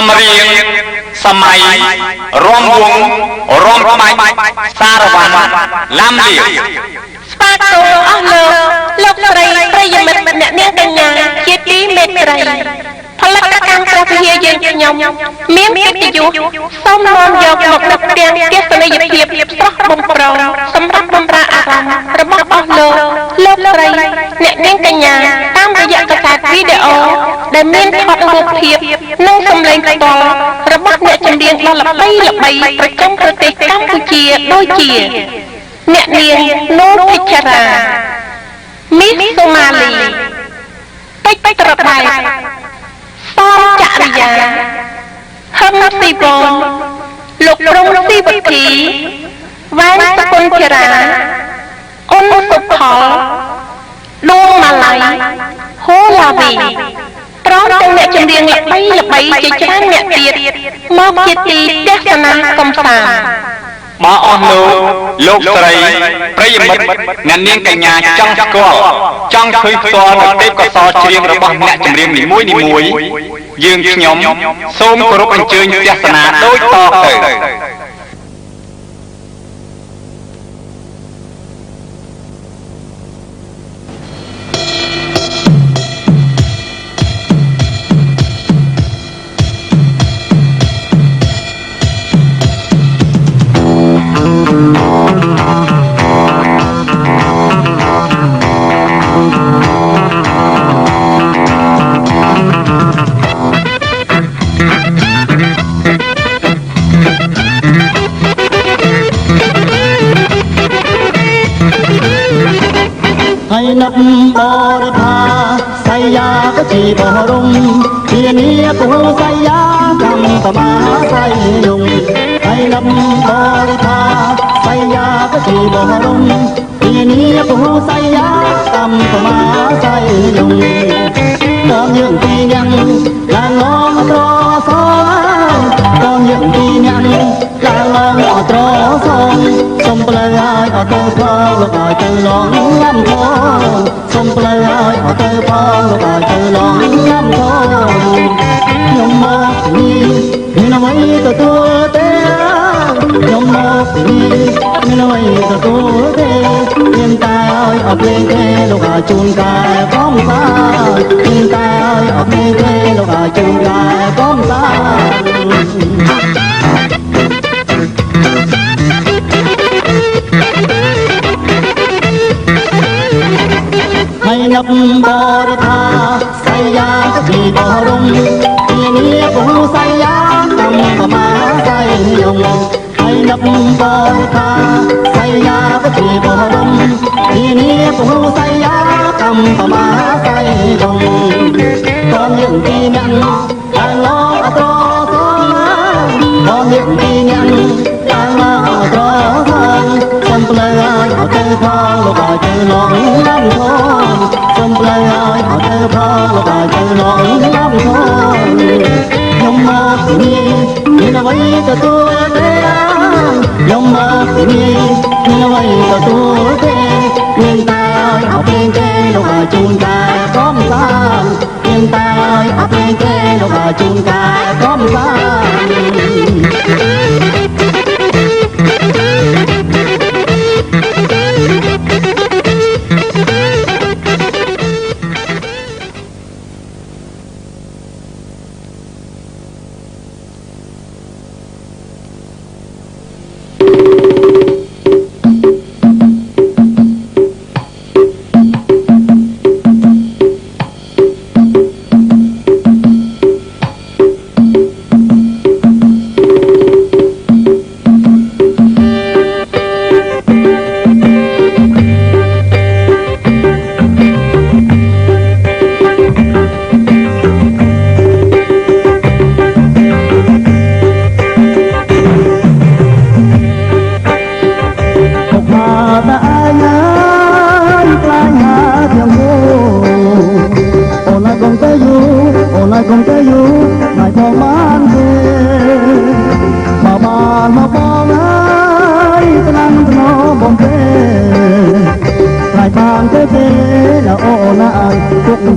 ำเรียงสมัยรวมวงรวมไม้สารวันลำเลียงสปาโตอัลโลลูกไตรประยมิตรเนียงกัญญาเจตีเมตไตรผลิตการกระเทียเย็นยมเมียนกิติยุส้มนอนยกหมกนักเตียงเกสเนยเทียบสระบงโปรสำหรับบำราอารามระบบอัลโลลูกไตรเนียงกัญญาตามระยะกระจายวิดีโอได้เมียนทอดรูปเทียบนั่งสำเร็จต่อระบบเนียจำเรียงระลับใบประจำประเทศกัมพูชีโดยเจียเนียเนียงโนพิชรามิสโซมาลีไปตระบายป้อมจริยาฮัมซีบอนลูกรงซีบุตรีแวนสกุลเทราอ้นสุพอดวงมาลัยโฮลาวีพร้อมจังเนียจำเรียงละใบจะจ้างเนียเตียมอบเกียรติเทศนากรมสารมาออนโลกไตรประยมิตรนันเนียงกัญญาจังสกอลจังคุยซอเด็กก็ซอเชียงระบำเนี่ยจำเรียงนิมวยยืงขยมส้มกรุบอัญเชิญเทศนาโดยต่อเตยให้นับบริพาไสยาก็จีบรุงเทียนี้กูไสยากำตมาไสยงให้นับบริพาไสยาก็จีบรุงเทียนี้กูไสยากำตมาไสยงตอนยังปียังลางน้องตรอซองตอนยังปียังลางน้องตรอซองสมเปลือยเอาตัวพองลูกอ้อยเจอหลงลำโพสมเปลือยเอาตัวพองลูกอ้อยเจอหลงลำโพยมมาปีนี่น้อยตัวเต้ยมมาปีนี่น้อยตัวเต้เย็นตายเอาเพลงเต้ลูกอ้อยจูนกายก้มตาเย็นตายเอาเพลงเต้ลูกอ้อยจูนกายก้มตาให้นับบริพาไสยาก็จีบรุงทีนี้กูไสยากำตมาไสยงให้นับบริพาไสยาก็จีบรุงทีนี้กูไสยากำตมาไสยงตอนยังปีนั้นทางล้อตรอซองตอนยังปีนั้นทางล้อตรอซองจำเปลือยเอาเจอพองลูกอ้อยเจอหลงลำโพจำเปลือยเอาเจอพองลูกอ้อยเจอหลงลำโพยมมาปีนี้นี่น้อยตัวเต้ยมมาปีนี้นี่น้อยตัวเต้เงินตายเอาเพลงเต้ลูกอ้อยจูนกายก้มสานเงินตายเอาเพลงเต้ลูกอ้อยจูนกายก้มสาน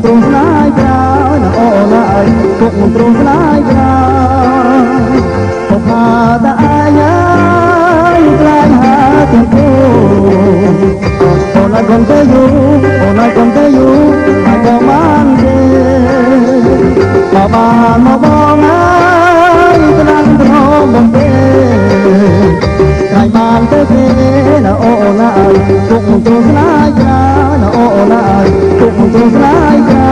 ตรงสลายกราวนะโอ้ละไอ้พวกตรงสลายกราว ថាតាអាយខ្លាញ់ហាទាំងគូអូនឲ្យកុំទៅយូរអូនឲ្យកុំទៅយូរហើយក៏បានទេមកបានមកបងហើយស្ដាំត្រង់បំពេក្រៃបានទៅទេណាអូនណាអើយទុកមិនទូស្នាយក្រៅណាអូនណាអើយទុកមិនទូស្នាយក្រៅ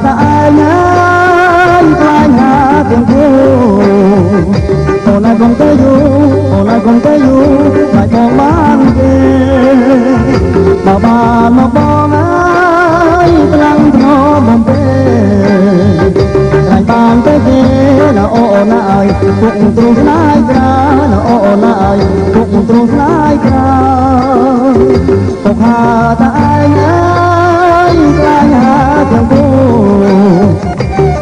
តាអាយខ្លាញ់ហាទាំងគូអូនឲ្យកុំទៅយូរអូនឲ្យកុំទៅយូរហើយបងបានទេមកបានមកបងហើយខ្លាំងធ្នមបំពេខ្លាញ់បានទៅទេណាអូនណាអើយពុកទ្រូងស្នាយក្រៅណាអូនណាអើយពុកទ្រូងស្នាយក្រៅពុកហាតាអាយខ្លាញ់ហាទាំងគូ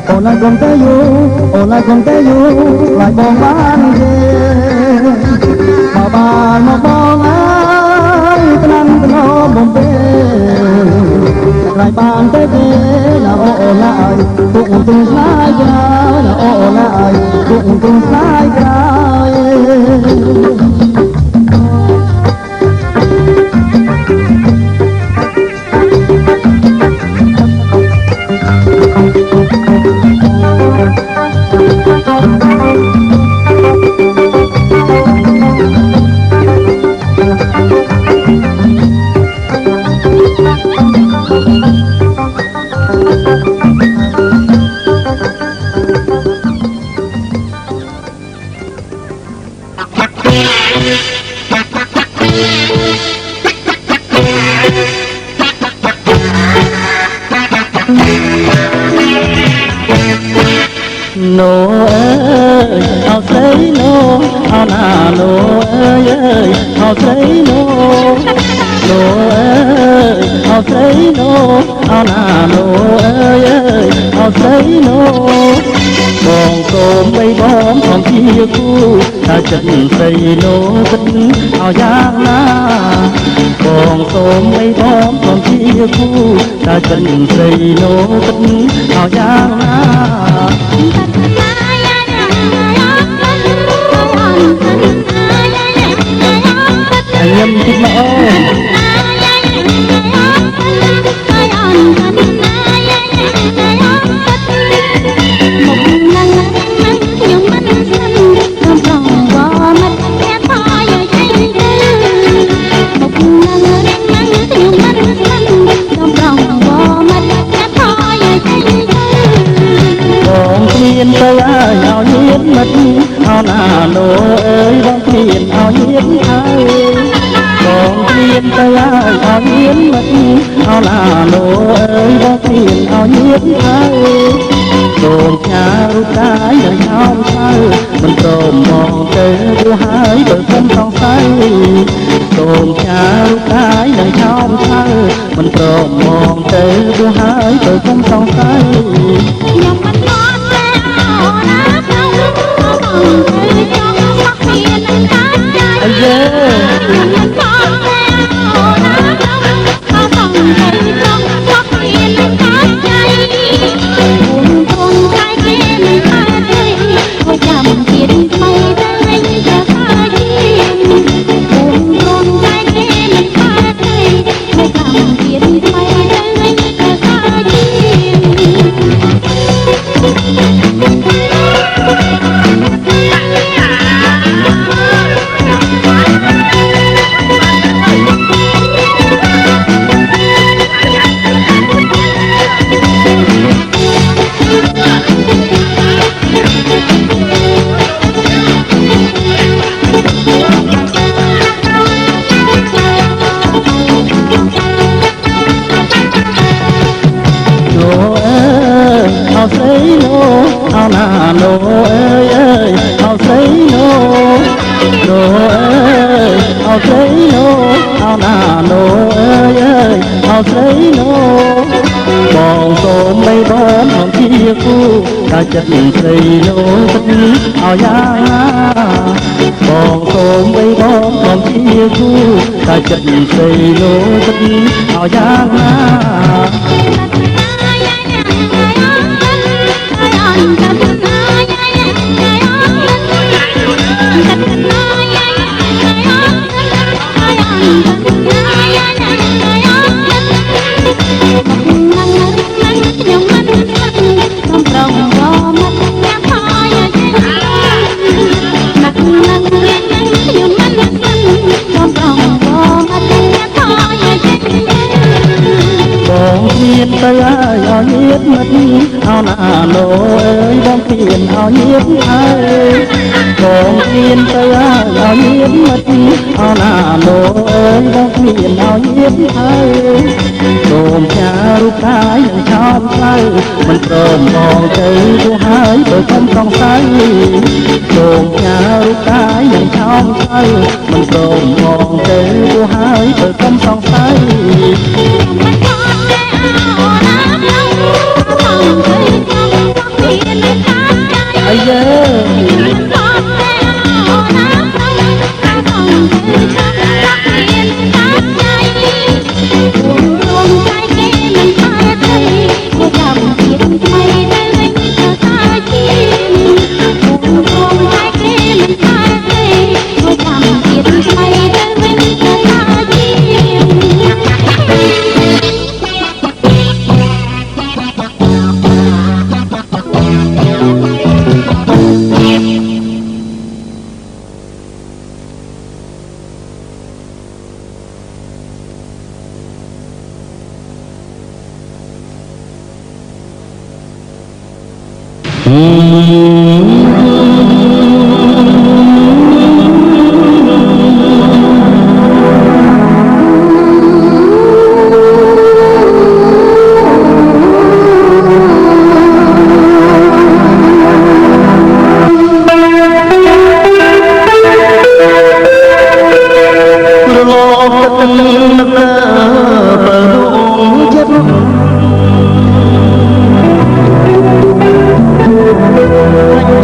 អូនឲ្យកុំទៅយូរអូនឲ្យកុំទៅយូរខ្លាចបងបានទេមកបានមកបងអើយថ្នាំថ្នមបំពេខ្លាចបានទៅទេណាអូនណាអើយពុកទ្រង់ស្នាយក្រៅណាអូនណាអើយពុកទ្រង់ស្នាយក្រៅโนเอ้ยเอาใส่โนเอาหน้าโนเอ้ยเอาใส่โนโนเอ้ยเอาใส่โนเอาหน้าโนเอ้ยเอาใส่โนបងកូនបីបងផងជាគូថាចិត្តស្រីโนគិតเอาយ៉ាងណាបងកូនបីបងផងជាគូថាចិត្តស្រីโนគិតเอาយ៉ាងណាញ៉ាំតិចមកអូនមានទៅឲ្យញៀនមិត្តเอาหน้าโนเอ้ยបងគ្មានឲ្យញៀនហើយបងគ្មានទៅឲ្យញៀនមិត្តเอาหน้าโนเอ้ยបងគ្មានឲ្យញៀនហើយសូមផ្ញើរូបកាយនៅញោមឆៅមិនព្រមមកទៅវាហើយបើខ្ញុំសង្ស័យសូមផ្ញើរូបកាយនៅញោមឆៅមិនព្រមមកទៅវាហើយបើខ្ញុំសង្ស័យខ្ញុំមិនមកទេអូនណាខ្ញុំទៅចង់មកមានកាច់ใจអាយខ្ញុំមិនមកទេអូនណាខ្ញុំទៅចង់មកមានកាច់ใจចាំទៀតថ្មីទៅវិញទៅខាយអូនរងតែគេមិនខាតទេចាំទៀតថ្មីទៅវិញទៅខាយ ស្រីណូបងសូមបីបងមកជាគូតែចិត្តស្រីណូទឹកនេះឲ្យយ៉ាងណាបងសូមបីបងមកជាគូតែចិត្តស្រីណូទឹកនេះឲ្យយ៉ាងណាមានទៅឲ្យញៀតមិត្តអោណាណូអើយបងឃ្លានឲ្យញៀតហើយបងឃ្លានទៅឲ្យញៀតមិត្តអោណាណូអើយបងឃ្លានឲ្យញៀតហើយសូមផ្ញើរូបកាយនឹងឆោមផ្លូវមិនព្រមបងទៅទៅហើយបើខ្ញុំសង្ស័យសូមផ្ញើរូបកាយនឹងឆោមផ្លូវមិនព្រមបងទៅទៅហើយបើខ្ញុំសង្ស័យអាយេជ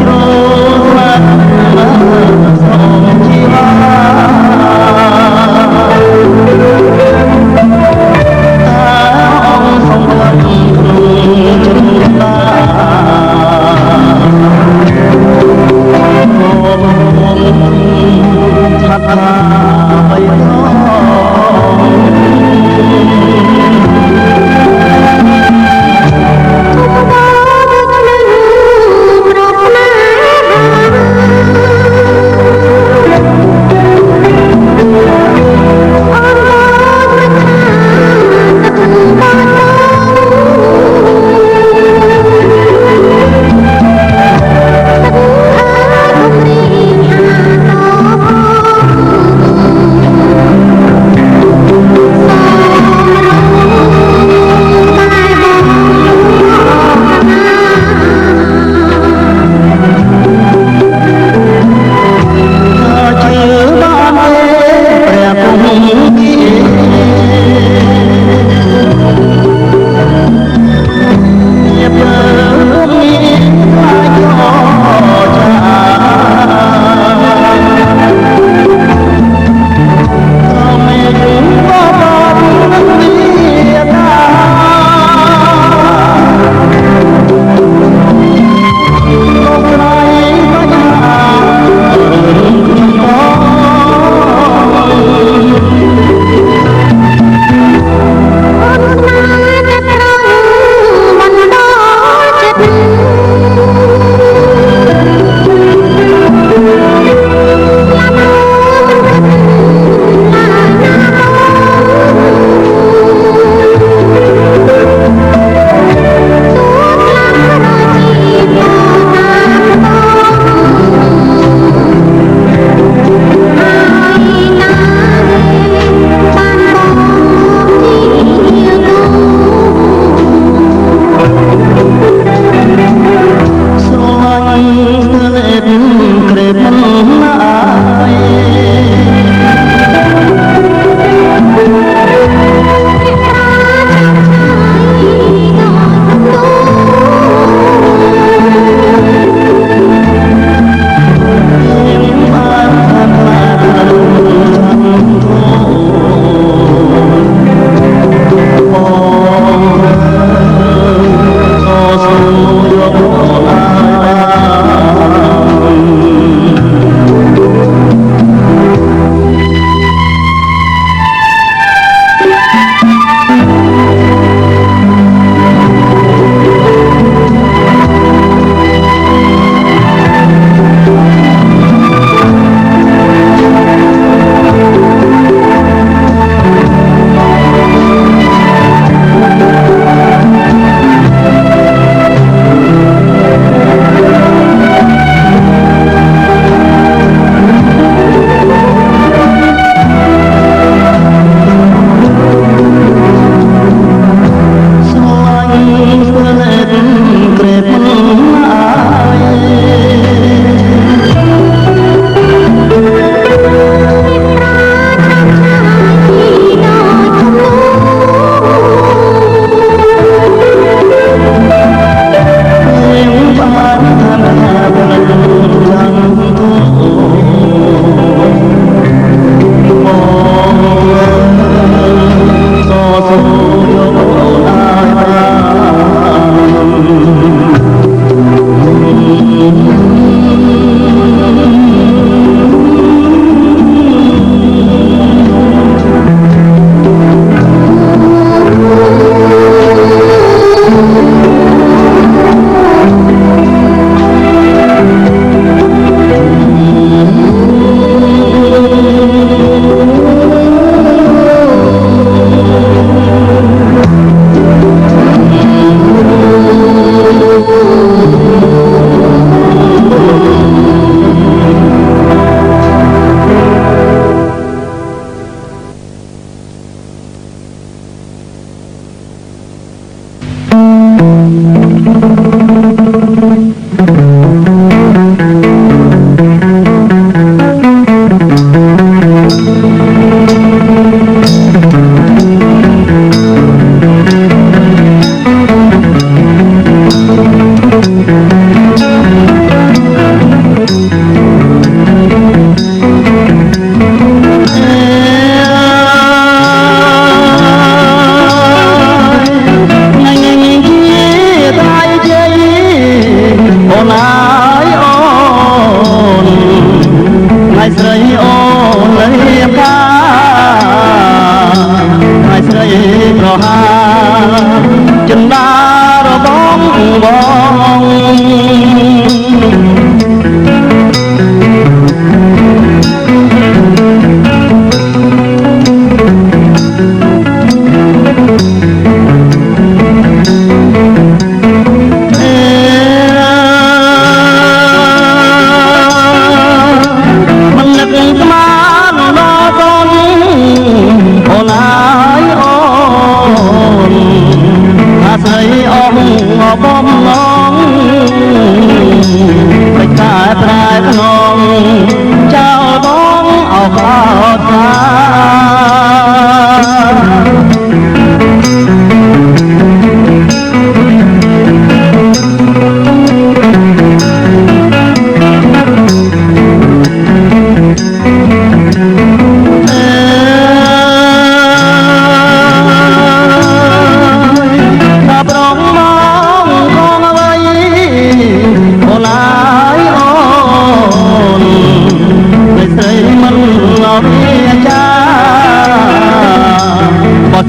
្រ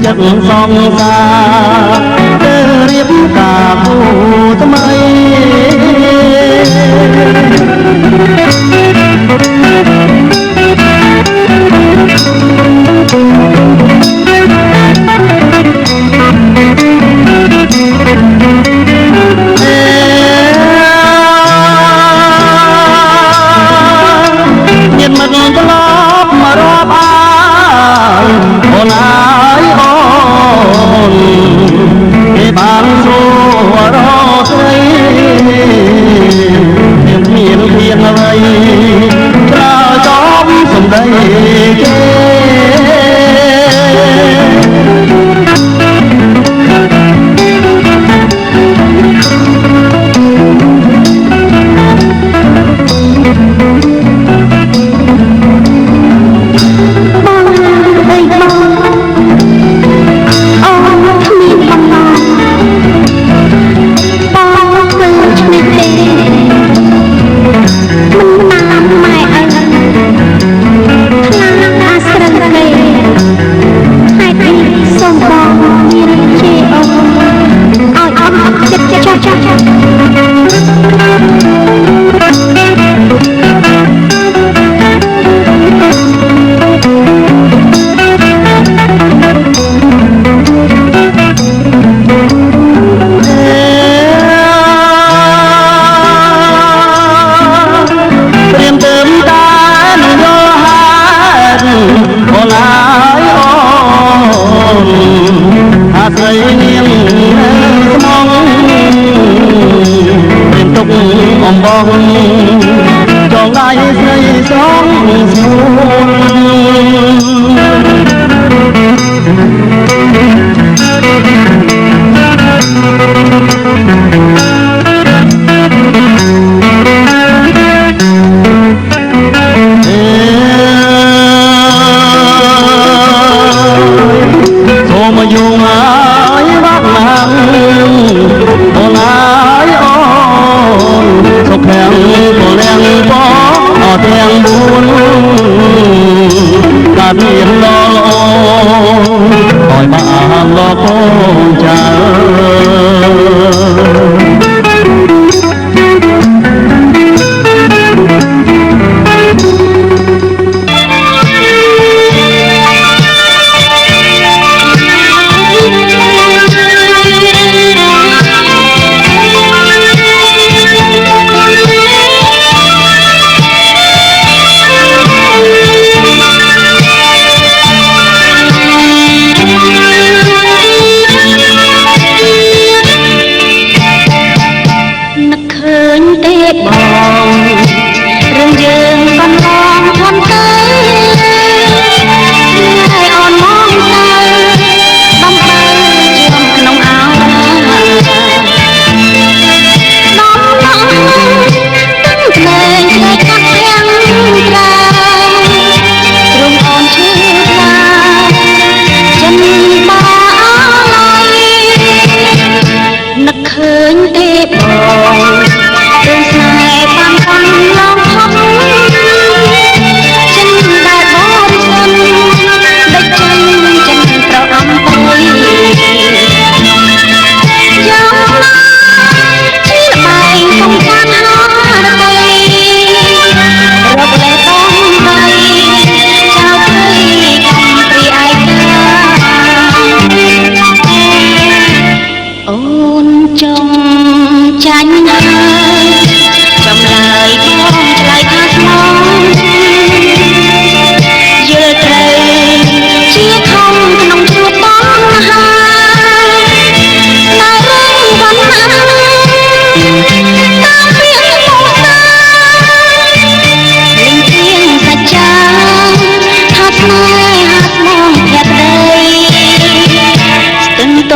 ចិត្តសងសារទៅរៀបការគូថ្មីញាតិមិត្តត្រឡប់មករាប់អានអូនគេបានសួររកស្រីមានភាពអ្វីក្រោយចំសំដីគេ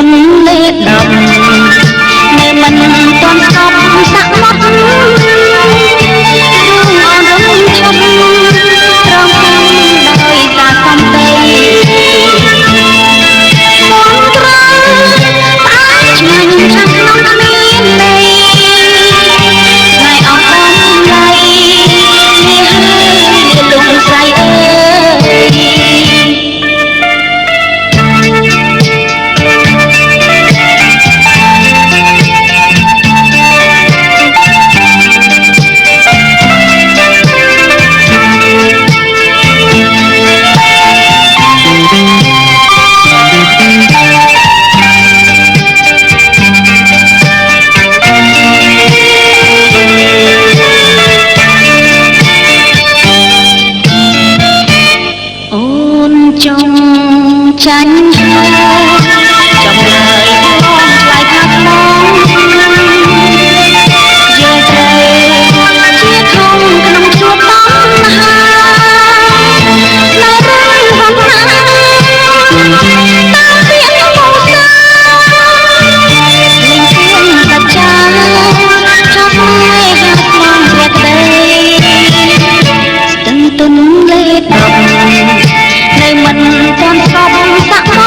ទុំលេដំនៅមិនទាន់ស្កប់សាក់មករឿងអរំឈប់ត្រង់គុំដោយសារសំដីមកត្រង់ផ្អាកឆ្ងាញ់ចាំក្នុងគ្មានន័យថ្ងៃអស់បំឡៃនេះហើយលោកស្រីអើយចង់ចាញ់ចង់លើយបងឆ្លៃថាខ្នងយើងត្រូវជាធំក្នុងជួបតំហានៅរឿងហំណាតាមពាក្យមោសាលេងសៀងសច្ចាចាប់មួយហាត់មកព្រះក្តីស្ទឹងទុនលេដំនៅមិនទាន់ស្កប់សាក់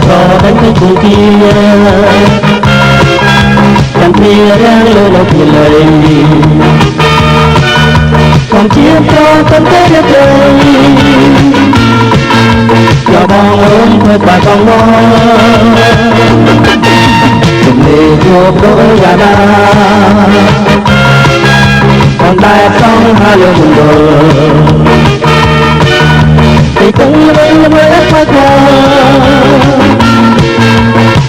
cho đánh cái cuộc kia chẳng kia đang lơ là tiền lời còn chia cho tâm thế đất đời cho bong ôm thôi bà con nó đừng để chuộc đôi già đa còn đại trong hai lưng bờ thì cũng lên với mắt qua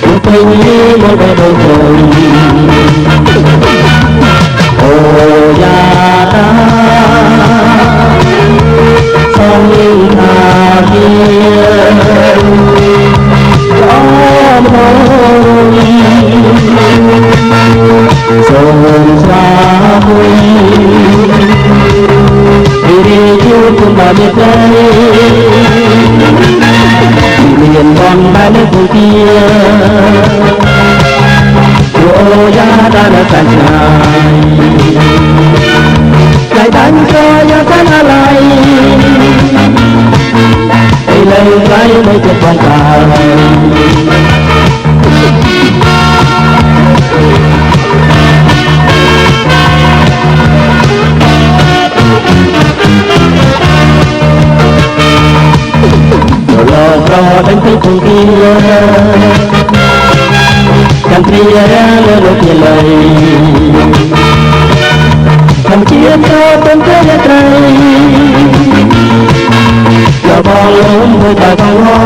một tình như một đời đầu rồi ô già đa sông hà kia gió môi sông xa vui đi chiêu cùng bà biết đây liền con ba nước vùng kia ô gia đã là cả lại đánh cho gia thân lại đây lời cái mới chết con cả lo đánh cái cùng kia chẳng kia lỡ lỡ tiền lời không chia cho tâm thế đất trời cho bao lớn với ta không lo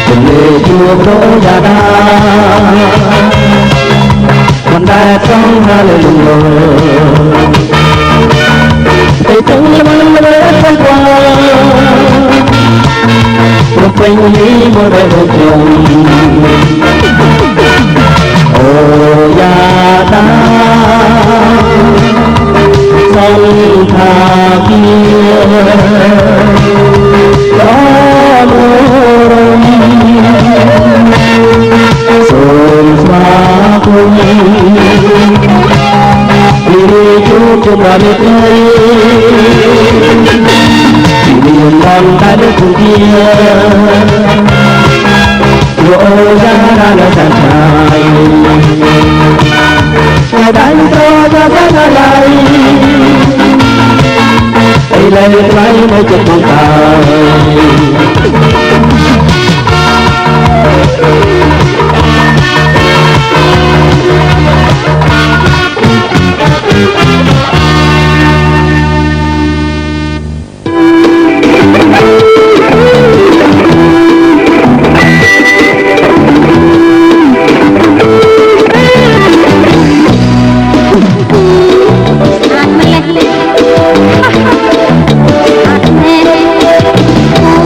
đừng để chua đổ già đa còn đại trong hai lời lùng lờ để từng năm không qua một mình đi một đời vô cùng ô già đa sông thà kia gió mùa sồn xa cùng đi chúc cho bà biết ơi liền con ta nước cùng kia lộ ra ra là sẵn sàng ngày đánh cho ra ra lại đây lấy váy mới chết con ta Hãy subscribe cho kênh Ghiền Mì Gõ để không bỏ lỡ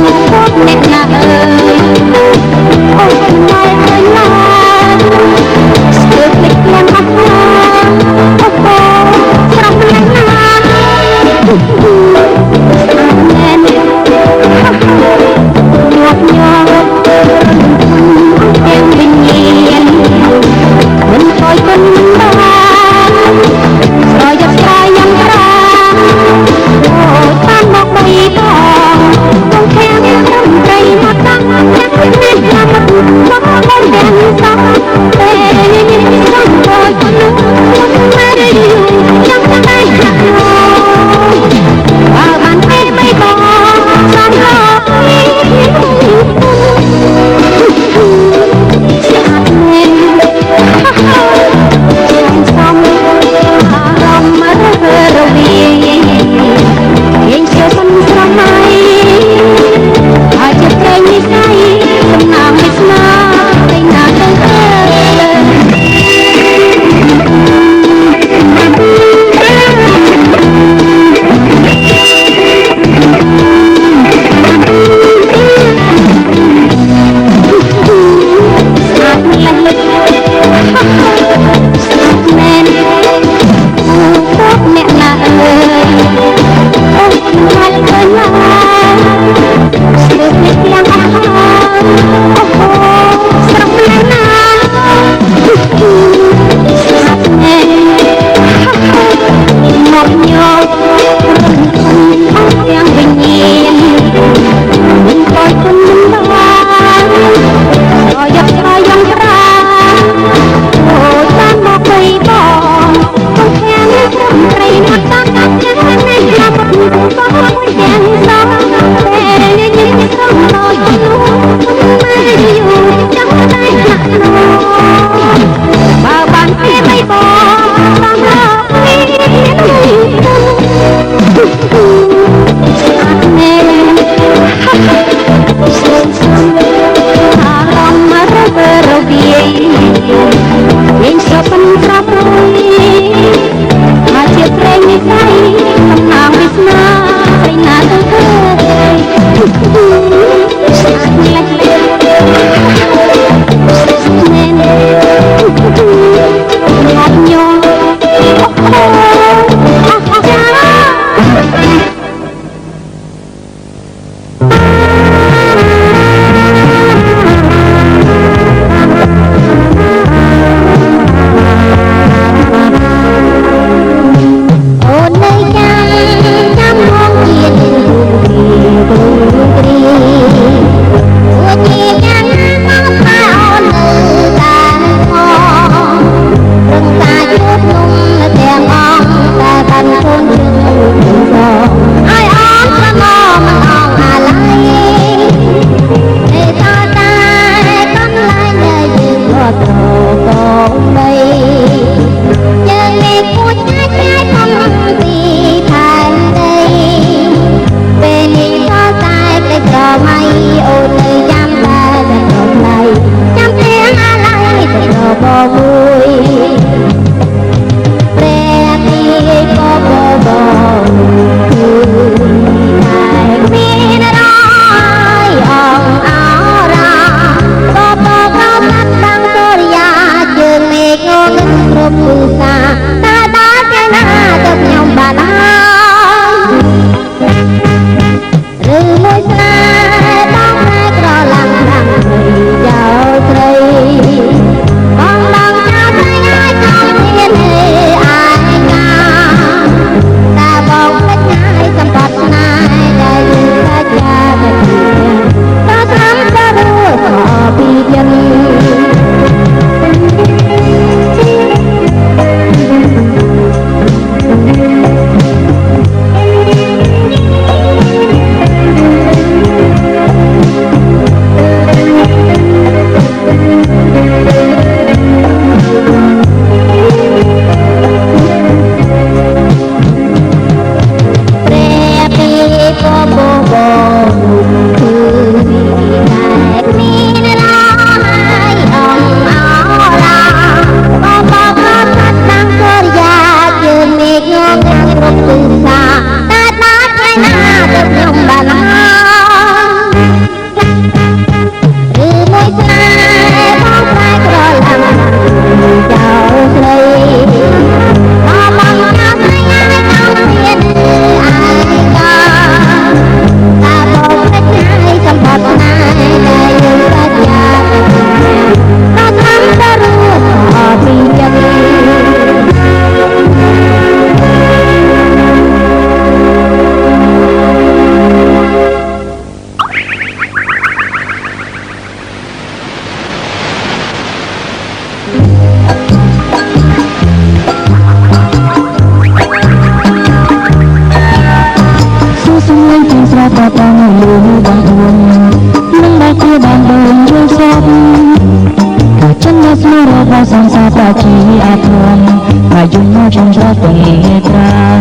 trong gió từng nghe tra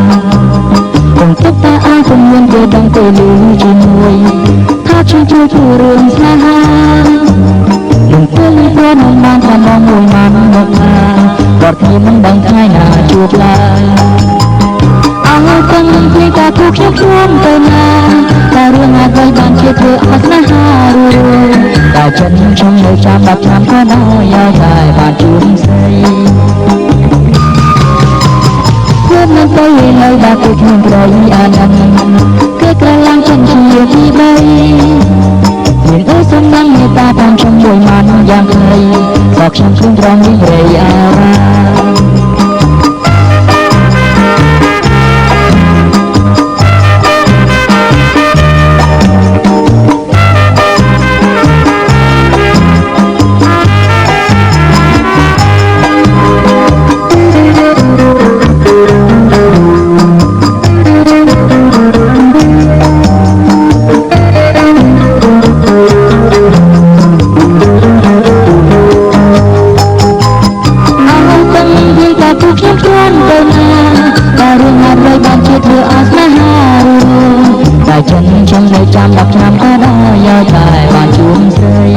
cùng tất ta ai cùng nguyên về đằng tây lưu trên môi thác trên châu phủ rừng xa đừng quên đi qua nồng man tham mong mùi man một hà đọt thì mình bằng thai nà chuộc lại áo căng khi ta thuốc nhấp chuông tới na ta riêng ai với bàn chia thừa áo na hà ru ta chân trong đời chạm đạp chạm có nói dài dài bàn chuông xây nên tôi lời đã cuộc hôn rồi an cái cây lang chân chiều đi bay nhìn ơi sông nắng người ta đang trong buổi màn giang khơi giọt trong không rong đi về ara chân trong đời chạm đập chạm có đó do trời bàn chuông rơi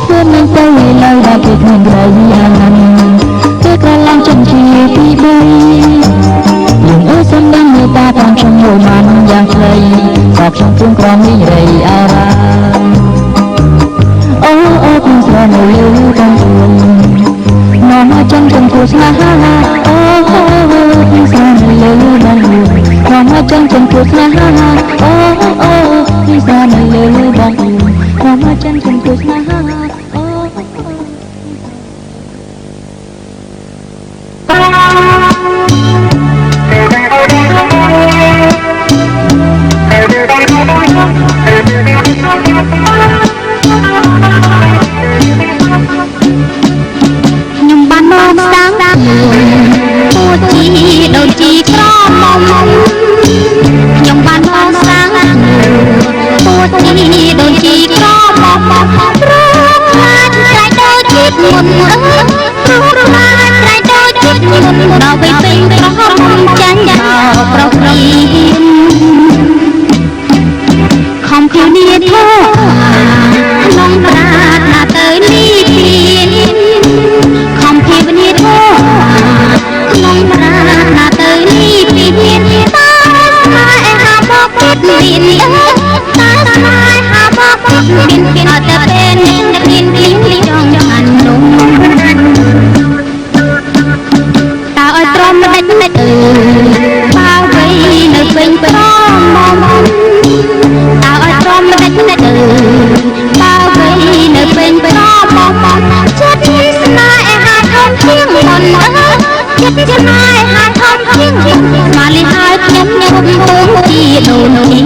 quên nên tôi lời đã kịp mình đời an cái cây lang chân chiều đi bay những ơi sông đang người ta đang trong buổi màn giang khơi giọt trong phương con đi rầy ara ô cũng giờ này lưu trong buồn nó chân trong cuộc xa ô cũng giờ này lưu trong buồn nó chân trong cuộc xa ô cũng giờ này lưu trong buồn nó chân trong cuộc xa nhưng ban mơ sáng mua chi đôi chi có mong nhưng ban mơ sáng mua chi đôi chi có mong rút ra trái đôi chít muôn rút ra trái đôi chít muôn đào về tình có mong chán giàu pro không thiếu niên thơ nông ra là tới ly tiền không thiếu niên thơ nông ra là tới ly tiền ta mai hà bóc biển ta mai hà bóc biển ở ta bên tiền tiền trong hành động ta ở trong đất từ bao vây nơi bên có mong ta ở trong đất từ bao vây nơi bên có mong chết chết mai hà thông thiên mòn chết chết mai hà thông thiên mà lên hai nhắm nhắm bốn chi đồ nổi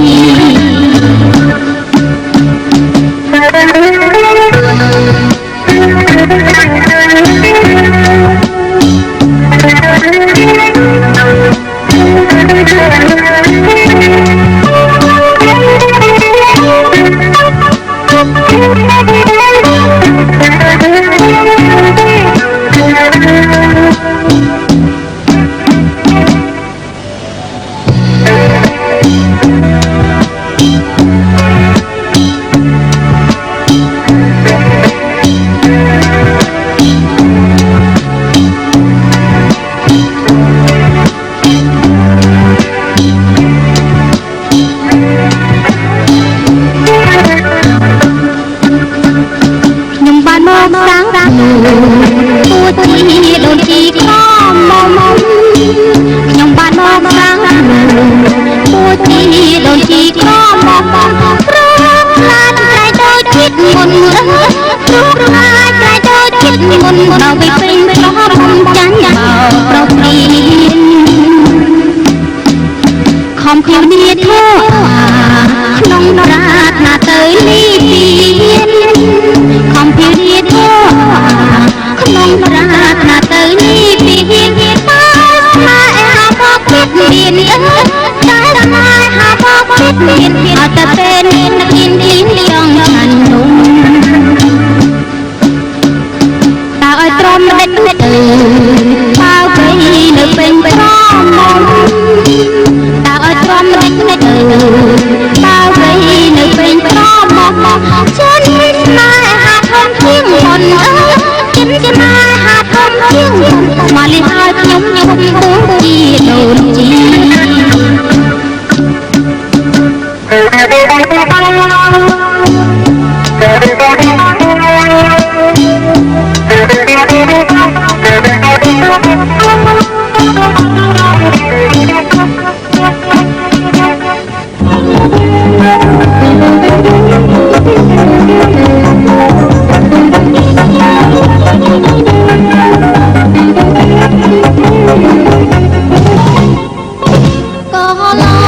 mua chi đôi chi có mong nhưng ban mơ sáng mua chi đôi chi có mong rút ra trái đôi chít muôn rút ra trái đôi chít muôn đào về tình có mong chán giàu pro không thiếu niên thơ nông ra là tới ly tiền không thiếu niên thơ nông ra là tới ly tiền ta mai hà bóc biển ta mai hà bóc biển ở ta bên tiền tiền trong hành động ta ở trong đất từ Hãy subscribe cho kênh Ghiền Mì Gõ để không bỏ lỡ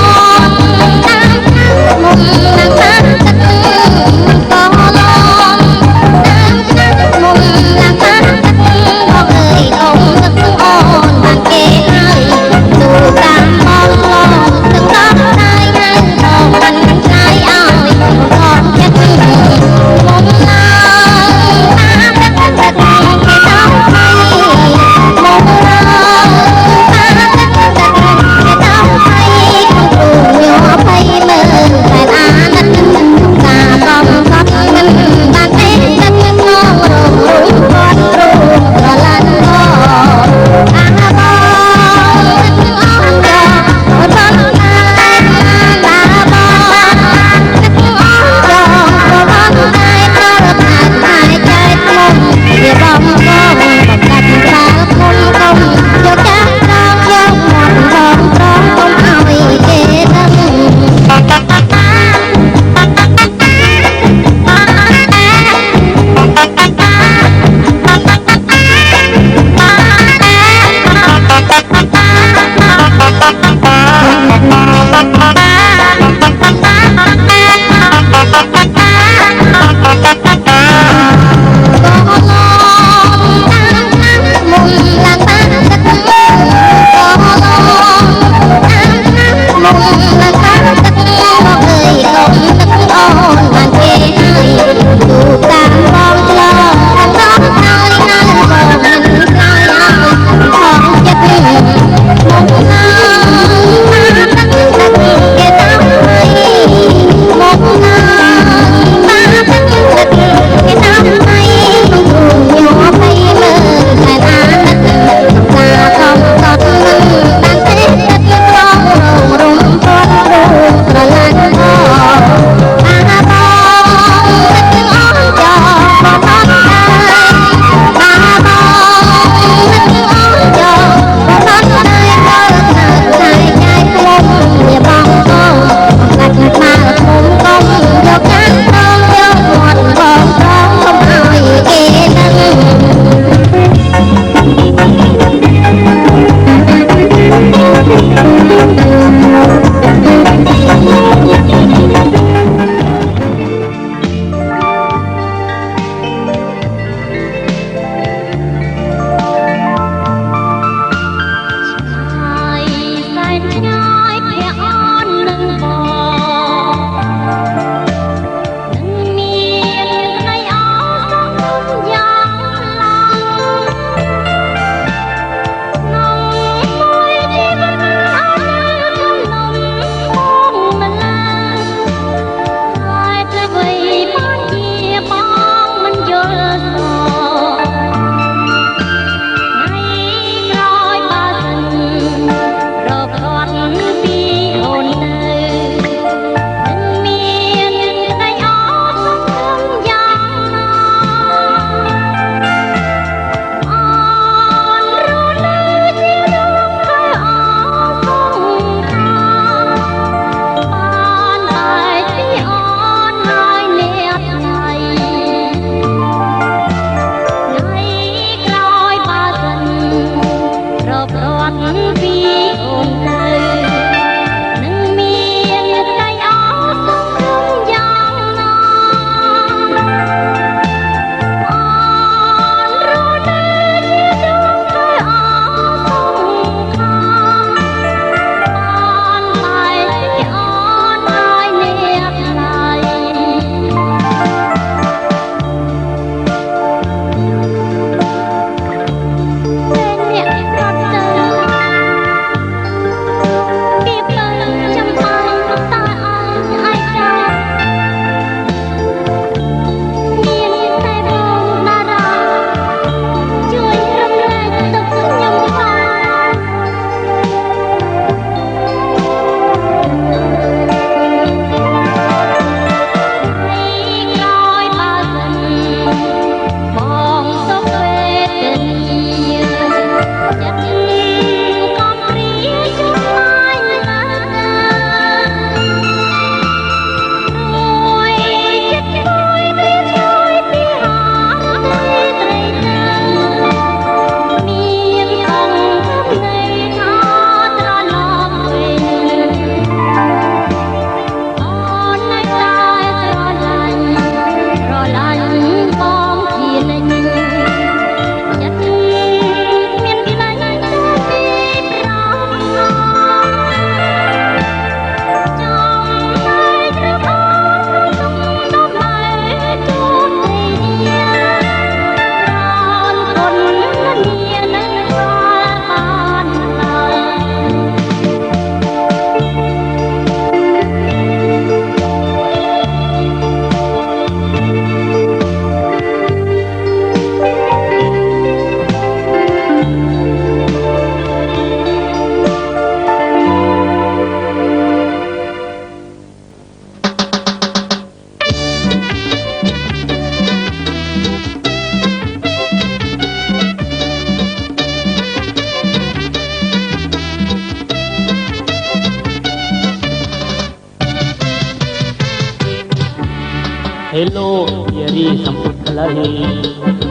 ហេឡូយារីសំពុតក្លី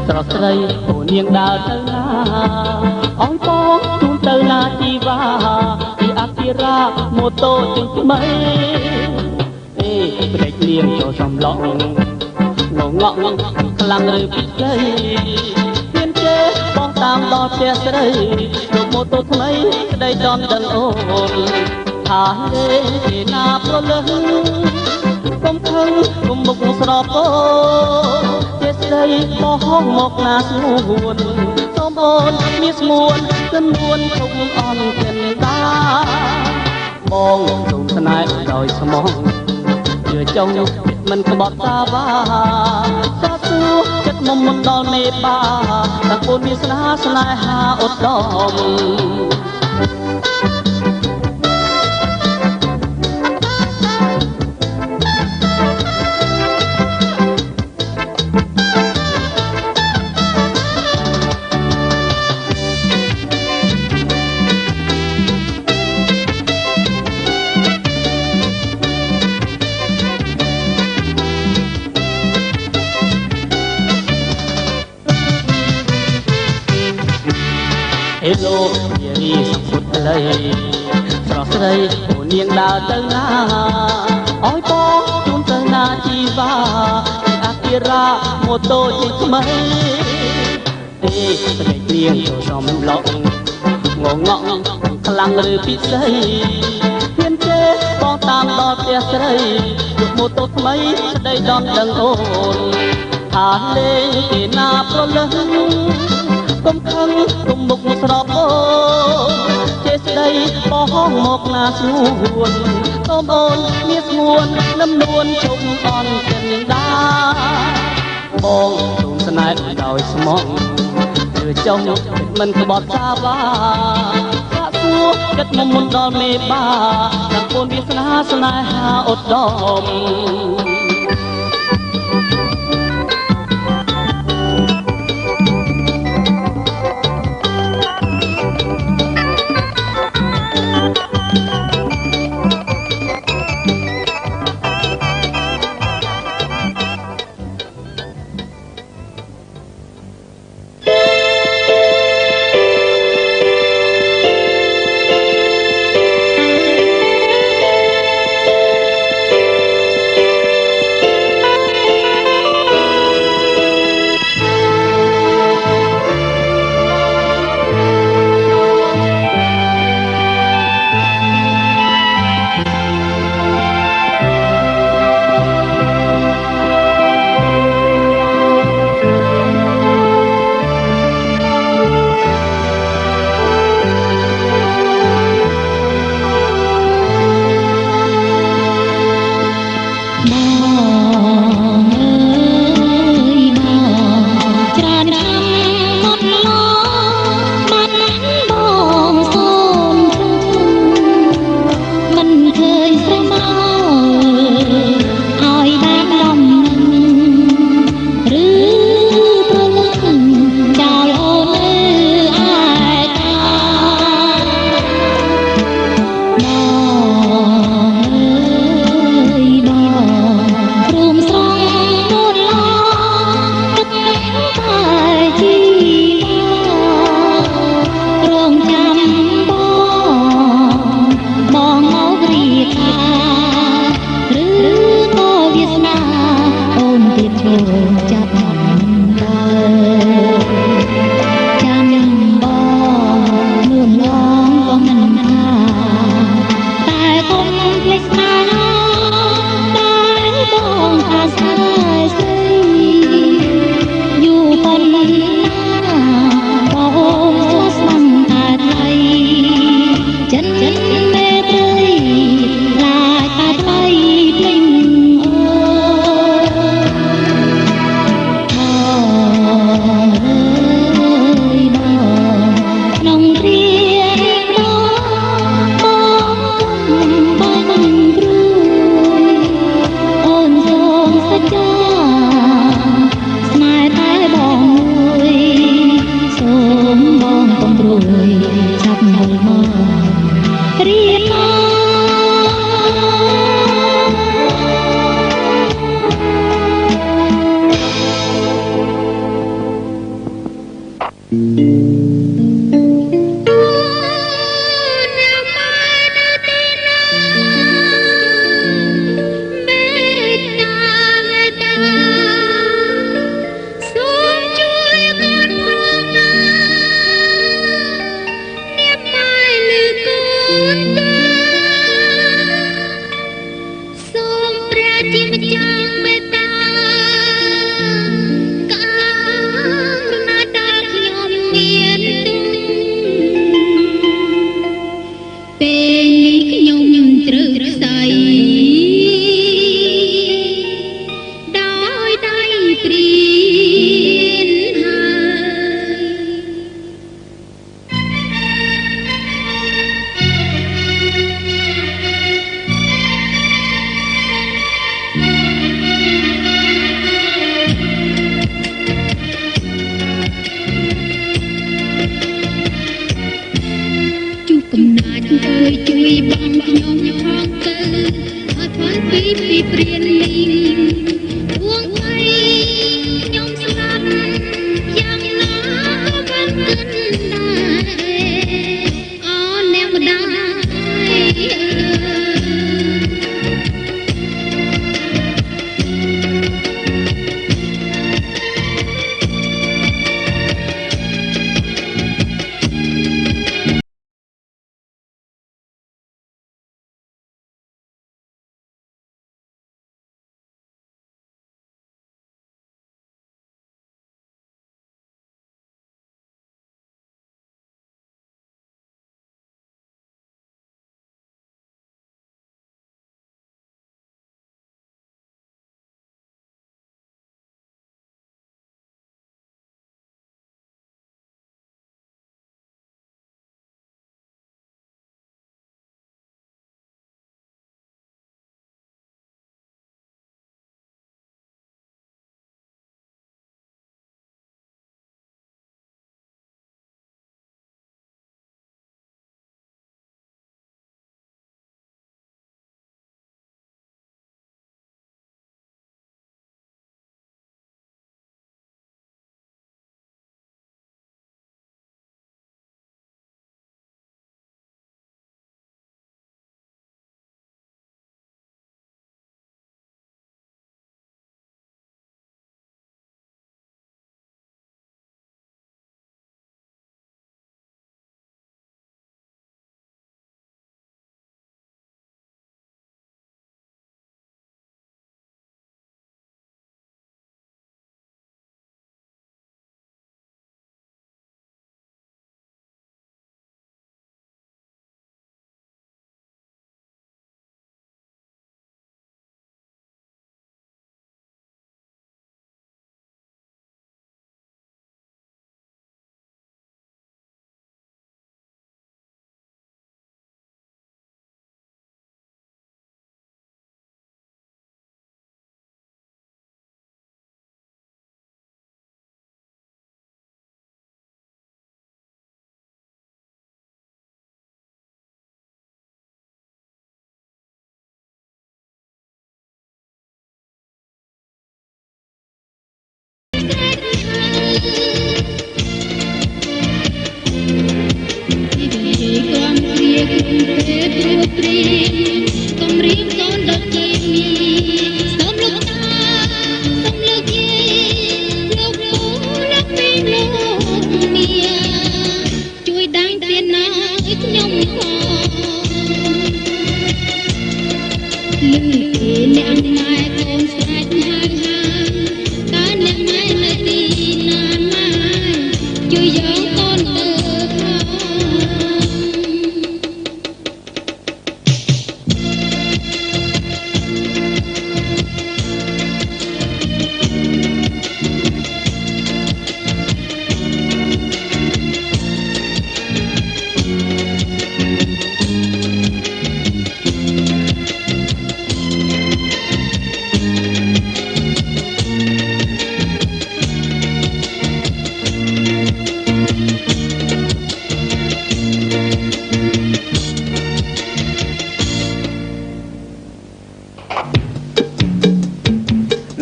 ស្រស់ស្រីអូននាងដើរទៅណាអងបងជូនទៅណាជីវ៉ាពីអាគីរ៉ាម៉ូតូជិះថ្មីព្រែកលៀងចូលសំឡងងងក់ខ្លាំងឬពីជ័យមានចេបងតាមដល់ផ្ទះស្រីរកម៉ូតូថ្មីក្តីដនដឹងអូនថាលេពីណាប្រលឹងកុំខឹងកុំមុខស្រពោជាស្ដីបោះមកណាស្ងួនសូមអូនមានស្មួនគិនួនជុំអន់ចិនតាបងសូមស្នេហ៍ដោយស្មោះជឿចង់មិនក្បត់សាបាសាសួរចិត្តមុំមិនដល់មេបាតាកូនមានស្នេហាឧត្តមហេឡូយារីសំពុតក្លីស្រស់ស្រីអូននាងដើរទៅណាអោយបងជូនទៅណាជីវ៉ាពីអាគីរ៉ាម៉ូតូជិះថ្មីព្រែកលៀងចូលសំឡងងងក់ខ្លាំងឬពិសេសមានចេបងតាមដល់ផ្ទះស្រីយកម៉ូតូថ្មីស្ដីដនដឹងអូនថាលេងពីណាប្រលឹងកុំខឹងកុំមុខស្រពោចេស្ដីបោះមកណាស្ងួនសូមអូនមានស្ងួននឹមនួនជុំអន់ចិនដាបងសូមស្នេហ៍ដោយស្មោះជឿចង់មិនក្បត់សាបាសាសួរចិត្តមុំដល់មេបាតាកូនវាស្នេហាឧត្តម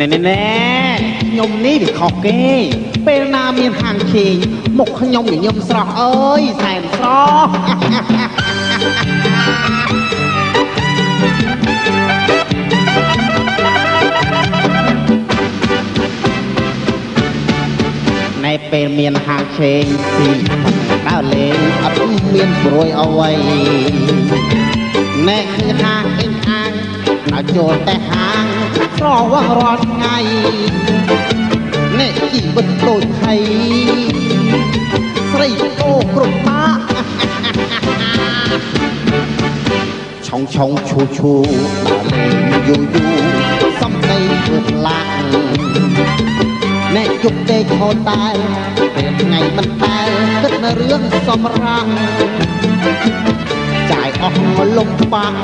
nè nè nè nhung ní thì khóc kê ពេលណាមានហាងជេងមុខខ្ញុំញញឹមស្រស់អើយសែនស្រស់ណែពេលមានហាងជេងទីដើរលេងអត់មានព្រួយអ្វីណែគឺហាងអេងអាងដល់ចូលតែហាងស្រវឹងរាល់ថ្ងៃណែជីវិតដូចថៃស្រីអូគ្រប់បាឆុងឆុងឈូឈូដើរលេងយូយូសំដីធ្វើផ្លាក់ណែជុកដេកហូតតែពេលថ្ងៃមិនតែគិតនៅរឿងសំរាំងចាយអស់លំបាំង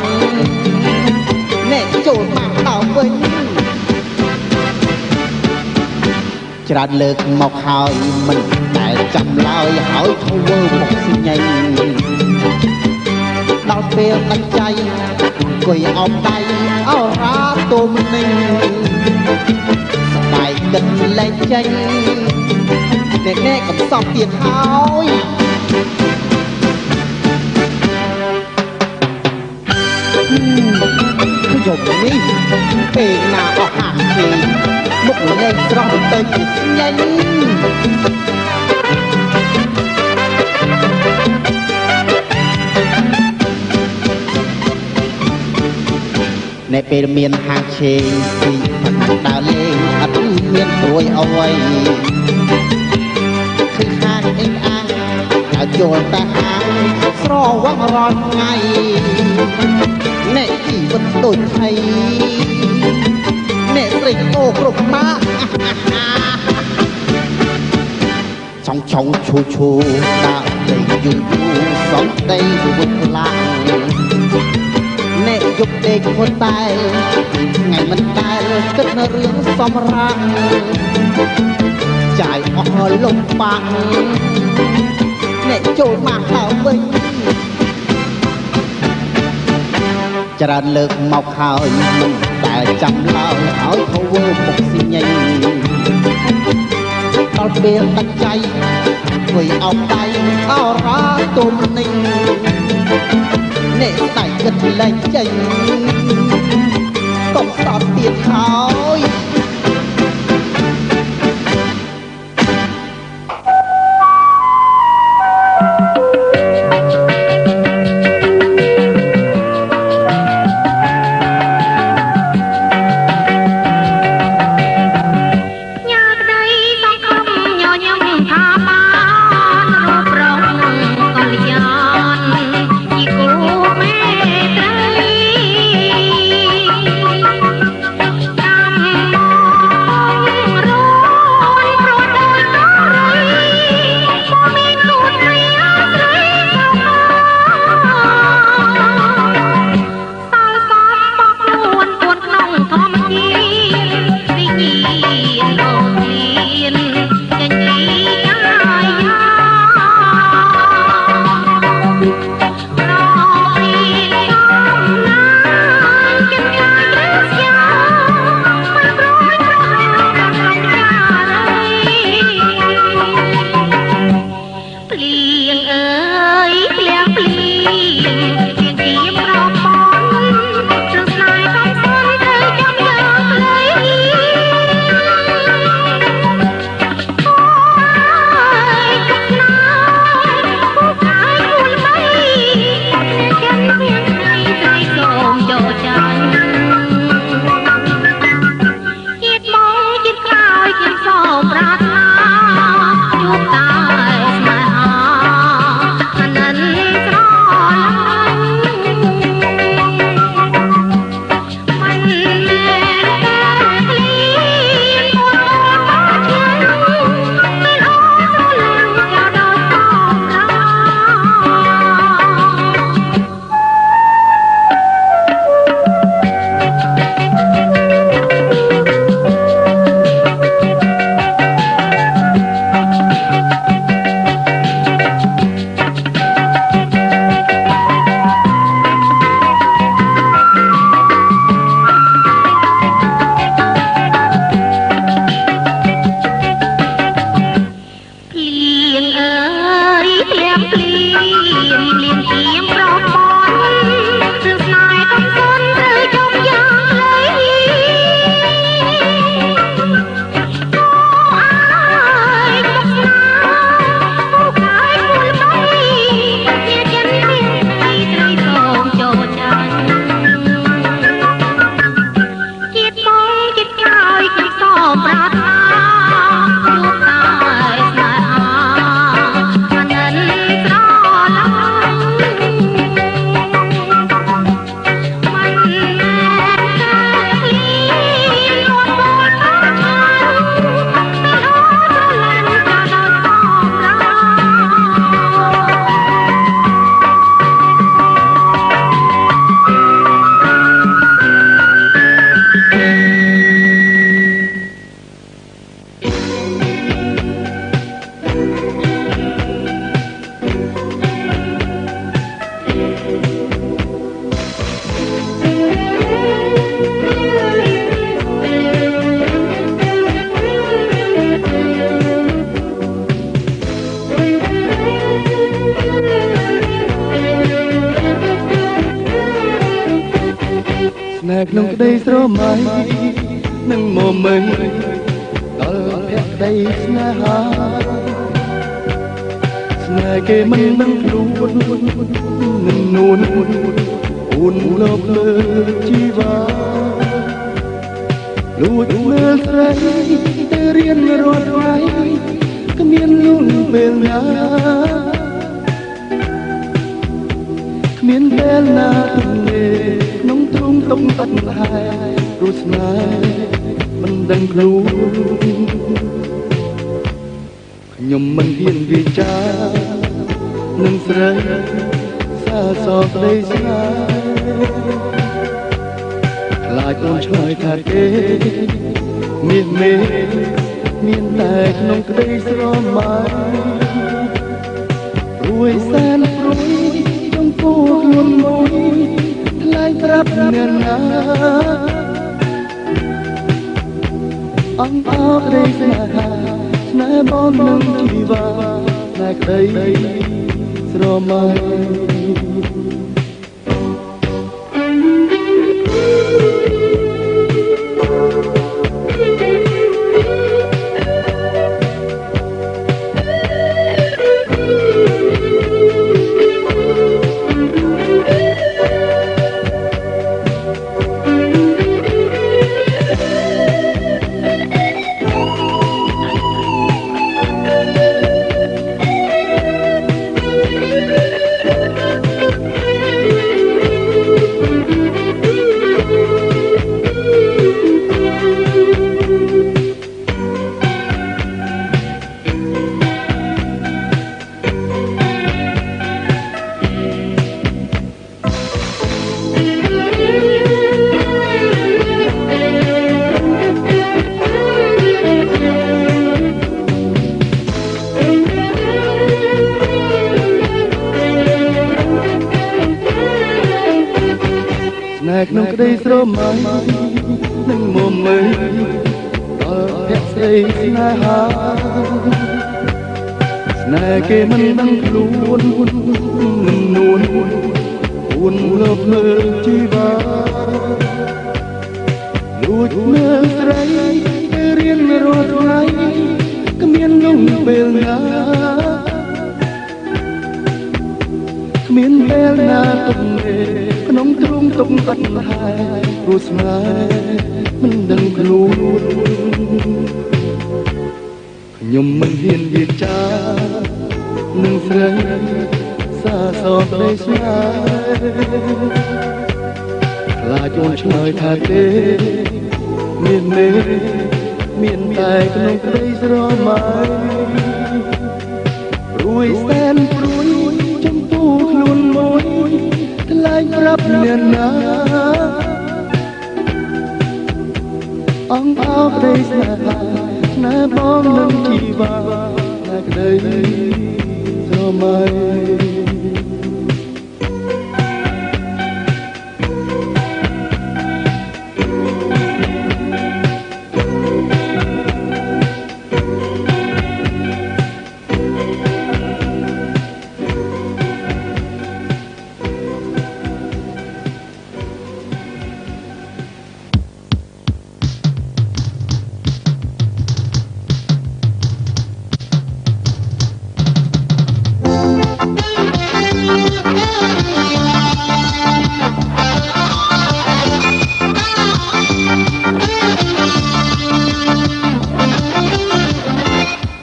ណែចូលមកដល់វិញច្រើនលើកមកហើយមិនដែលចាំឡើយហើយធ្វើមកស្ញែងដល់ពេលដាច់ใจអង្គុយអោបដៃអរ៉ាទុំនឹងស្បែកគិតលែងចេញអ្នកកំសត់ទៀតហើយខ្ញុំនេះពេលណាអស់ហាក់គេមុខលែងស្រស់ទៅជាស្ញែងនៅពេលមានហាងជេងទីដើរលេងអត់មានព្រួយអ្វីគឺហាងអេងអាងដល់ចូលតែហាងស្រវឹងរាល់ថ្ងៃណែជីវិតដូចថៃណែស្រីអូគ្រប់ម៉ាឆុងឆុងឈូឈូដើរលេងយូយូសំដីវិតឡាណែយប់ដេកហូតតែថ្ងៃមិនដែលគិតនៅរឿងសំរាំងចាយអស់លំបាំងណែចូលមកដល់វិញច្រើនលើកមកហើយមិនដែលចាំឡើយឲ្យធ្វើមុខស្ញែងដល់ពេលដាច់ใจធ្វើអោបដៃអរ៉ាទុំនឹងអ្នកដៃគិតលែងចេញកុំសតទៀតហើយកា ក្តីស្រមៃនឹងមកមិនដល់ភក្តីស្នេហាស្នេហ៍គេមិនដឹងខ្លួននឹងនួនអូនលើកលើជីវ៉ាលួចមើលស្រីទៅរៀនរាល់ថ្ងៃគ្មានលួងពេលណាគ្មានពេលណាទំនេរក្នុងទ្រុងទុំអត់ហើយព្រោះស្នេហ៍មិនដឹងខ្លួនខ្ញុំមិនហ៊ានវិចារនឹងស្រីសាសរក្តីស្នេហ៍ខ្លាចអូនឆ្លើយថាទេមានមេមានតែក្នុងក្តីស្រមៃរួយសែនព្រួយចង់ពោខ្លួនមួយថ្លៃប្រាប់អ្នកណាអង្គអរក្តីស្នេហាស្នេហ៍បងនឹងជីវ៉ាស្នេហ៍ក្តីស្រមៃក្នុងក្តីស្រមៃនឹងមុំមើលដល់ភក្តីស្នេហាស្នេហ៍គេមិនដឹងខ្លួននឹងនួនអូនលើកលើជីវ៉ាលួចមើលស្រីទៅរៀនរាល់ថ្ងៃគ្មានលងពេលណាគ្មានពេលណាទំនេរក្នុងទ្រុងទុំអត់ហើយព្រោះស្នេហ៍មិនដឹងខ្លួនខ្ញុំមិនហ៊ានវិចារនឹងស្រីសាសរក្តីស្នេហ៍ខ្លាចអូនឆ្លើយថាទេមានមេមានតែក្នុងក្តីស្រមៃរួយសែនព្រួយចំពោះខ្លួនមួយថ្លៃប្រាប់អ្នកណាអង្គអរក្តីស្នេហាស្នេហ៍បងនឹងជីវ៉ាស្នេហ៍ក្តីស្រមៃ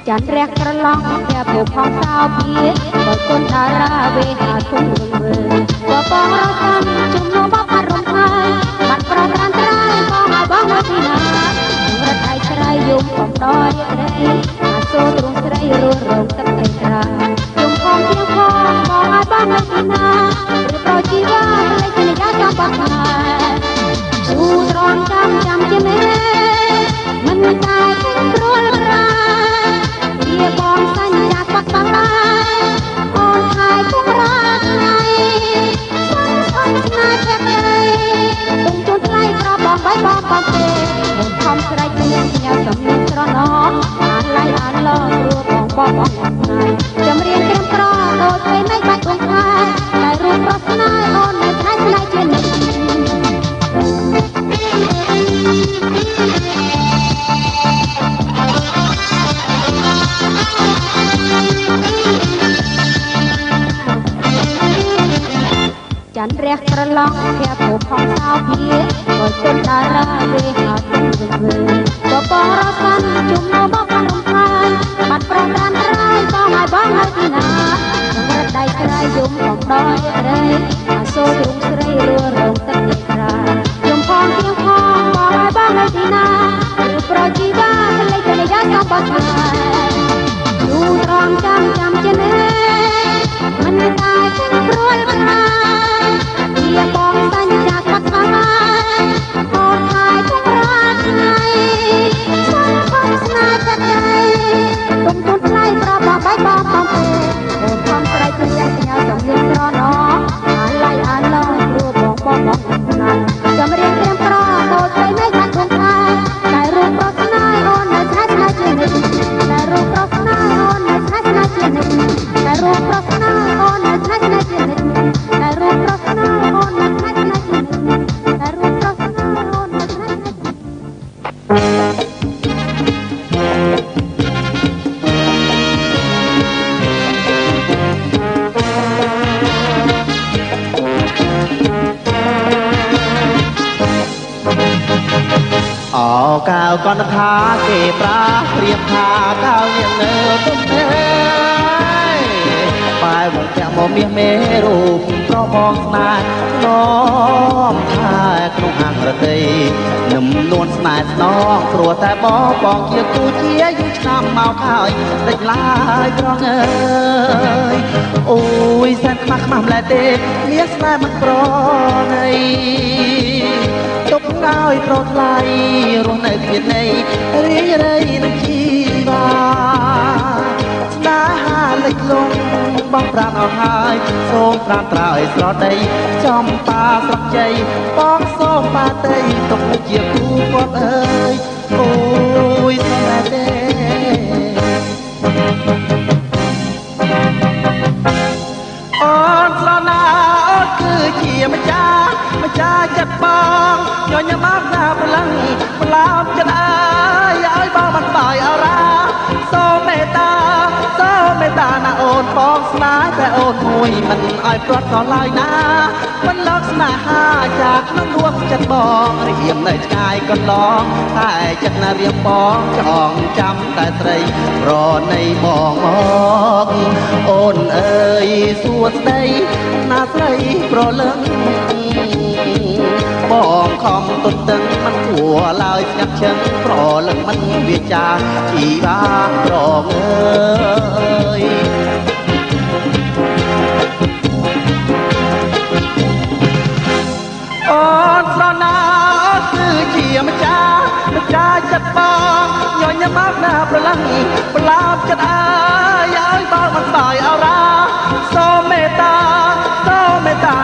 ចាន់រះក្រឡងតែពូផងសោភាបើគុណតារាវេហាទុំមើលបើបងរកខាងជំនុំបបរំហើយបាត់ប្រប្រានត្រៃបងឲ្យបងមកពីណារត់ឲ្យស្រ័យយំកំដល់ស្រីអាសូរទ្រង់ស្រីរស់រងទឹកឯត្រាជុំផងជាងផងបងឲ្យបងមកពីណាឬប្រជីវ៉ាលេចសញ្ញាចាំបាត់ហើយស៊ូត្រង់ចាំជាមេមិនតែឃើញព្រួលរាវាបងសញ្ញាបាត់បងដែរអូនហើយគង់រាថ្ងៃស្នេហ៍ស្នេហ៍ភក្តីទុំជួនថ្លៃប្របងបៃបងបងទេមិនខំស្រែកមានញ៉ាំសំនឹងស្រណោអានឡៃអានឡងរួបងបងថ្ងៃចម្រៀងក្រាំក្រដូចពេលនៃបាច់បងខែតែរួមប្រស្នេហ៍អូននៅថ្ងៃស្នេហ៍ជានិច្ច ព្រះក្រឡងភ័ក្រផងសោភាក៏ជន់តារាវេហាទុំវិញក៏បងរសាន់ជុំនៅមកខាងរំខានបាត់ប្រងរានរៃបងឲ្យបងនៅទីណាក្នុងរត់ដៃក្រៃយំផងដល់រៃអាសូរទ្រង់ស្រីរួរងទឹកទីក្រាយំផងទៀងផងបងឲ្យបងនៅទីណាឬប្រជីវ៉ាលេខកញ្ញាកំបោះឆ្ងាយយូរត្រង់ចាំជានេះមិនតែទាំងព្រួលខ្លាយជាបងសញ្ញាស្មាត់ស្មាយខូចហើយទុករាល់ថ្ងៃស្នេហ៍ផងស្នេហ៍ចិត្តដៃទុំទុនថ្លៃប្របងបាយបងបំពេអូនផងស្រីព្រាញ់សំលៀងស្រណោអាឡៃអាឡងព្រោះបងណាស់ចាំរៀងរៀងប្រតូចទៅមិនបានធំថាតែរូបប្រស្នាយអូននៅស្នេហ៍ស្នេហ៍ជានិច្ចតែរូបប្រស្នាយអូននៅស្នេហ៍ស្នេហ៍ជានិច្ចតែរូបប្រស្នាយអូននៅស្នេហ៍ស្នេហ៍ជានិច្ចតែរូបប្រស្នាយអូននៅស្នេហ៍ស្នេហ៍ជានិច្ចតែរូបប្រស្នាយអូននៅស្នេហ៍ស្នេហ៍ជានិច្ចអោកៅកនថាគេប្រាព្រៀបថាកៅនាងនៅទុំទេបែវមកចាក់មកមាសមេរូបប្របងស្នេហ៍នោមថាក្នុងហាងរតីនឹមនួនស្នេហ៍ស្នងព្រោះតែបងជាគូជាយូរឆ្នាំមកហើយតិចឡើយត្រង់អើយអូយសែនខ្មាស់ម្លែទេមានស្នេហ៍មិនប្រណីទុកឲ្យប្រថ្លៃរស់នៅគ្មានន័យរីរៃនឹងជីវ៉ាស្នេហាលិចលង់បងប្រាណអស់ហើយសូមប្រាណត្រើយស្រដីចំបាស្រុកជ័យបងសូមបាតីទុកជាគូគាត់អើយអូយស្នេហ៍ទេអូនស្រណាអូនគឺជាម្ចាស់ចិត្តបងញញមកណាព្រលឹងប្លោមចិត្តអើយឲ្យបងមិនបាយអរ៉ាសូមមេត្តាណាអូនបងស្នេហ៍តែអូនមួយមិនឲ្យព្រាត់ក៏ឡើយណាមិនលកស្នេហាจากក្នុងដួងចិត្តបងរៀមនៅឆ្ងាយកន្លងតែចិត្តណារៀមបងចងចាំតែស្រីប្រណីបងមកអូនអើយសួស្ដីណាស្រីប្រលឹងបងខំទុនទឹកមិនគួរឡើយស្ងាត់ជឹងប្រលឹងមិនវាចាជីបាប្រងអើយអូនស្រណាគឺជាម្ចាស់ចិត្តបងញញមកណាប្រលឹងប្លោមចិត្តអើយឲ្យបងមិនបាយអរ៉ាសូមមេត្តា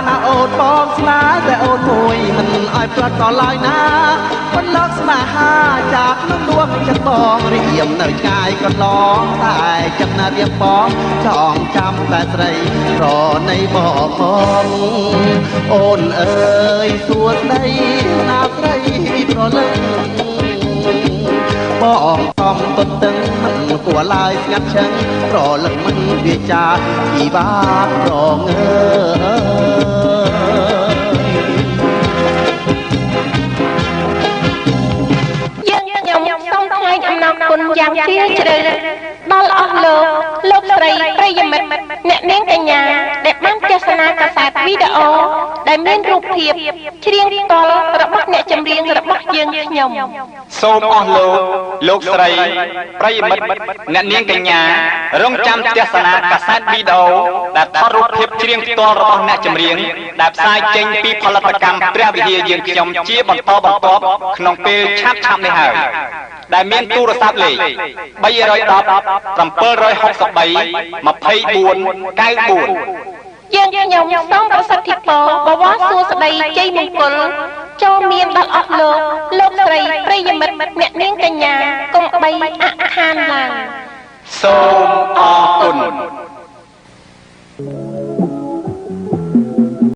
ណាអូនបងស្នេហ៍តែអូនមួយមិនឲ្យផ្លាត់ក៏ឡើយណាមិនលកស្នេហាจากក្នុងដួងចិត្តបងរៀមនៅឆ្ងាយកន្លងតែចិត្តណារៀមបងចងចាំតែស្រីប្រណីបងមកអូនអើយសួស្ដីណាស្រីប្រលឹងបងកំទុនទឹកមិនគួរឡើយស្ងាត់ឈឹងប្រលឹងមិនវាចាជីបាប្រងអើយខ្ញុំសូមថ្លែងអំណរគុណយ៉ាងជ្រាលជ្រៅដល់អស់លោកស្រីប្រិយមិត្តអ្នកនាងកញ្ញាដែលបានទស្សនាកាសែតវីដេអូដែលមានរូបភាពច្រៀងផ្ទាល់របស់អ្នកចម្រៀងរបស់យើងខ្ញុំសូមអស់លោកស្រីប្រិយមិត្តអ្នកនាងកញ្ញារងចាំទស្សនាកាសែតវីដេអូដែលថតរូបភាពច្រៀងផ្ទាល់របស់អ្នកចម្រៀងដែលផ្សាយចេញពីផលិតកម្មព្រះវិហារយើងខ្ញុំជាបន្តបន្ទាប់ក្នុងពេលឆាប់នេះហើយដែលមានទូរស័ព្ទលេខ310 763 24 94យើងខ្ញុំសូមប្រសិទ្ធិពរបវរសួស្តីជ័យមង្គលចូលមានដល់អស់លោកស្រីប្រិយមិត្តអ្នកនាងកញ្ញាកុំបីអខានឡើយសូមអរគុណ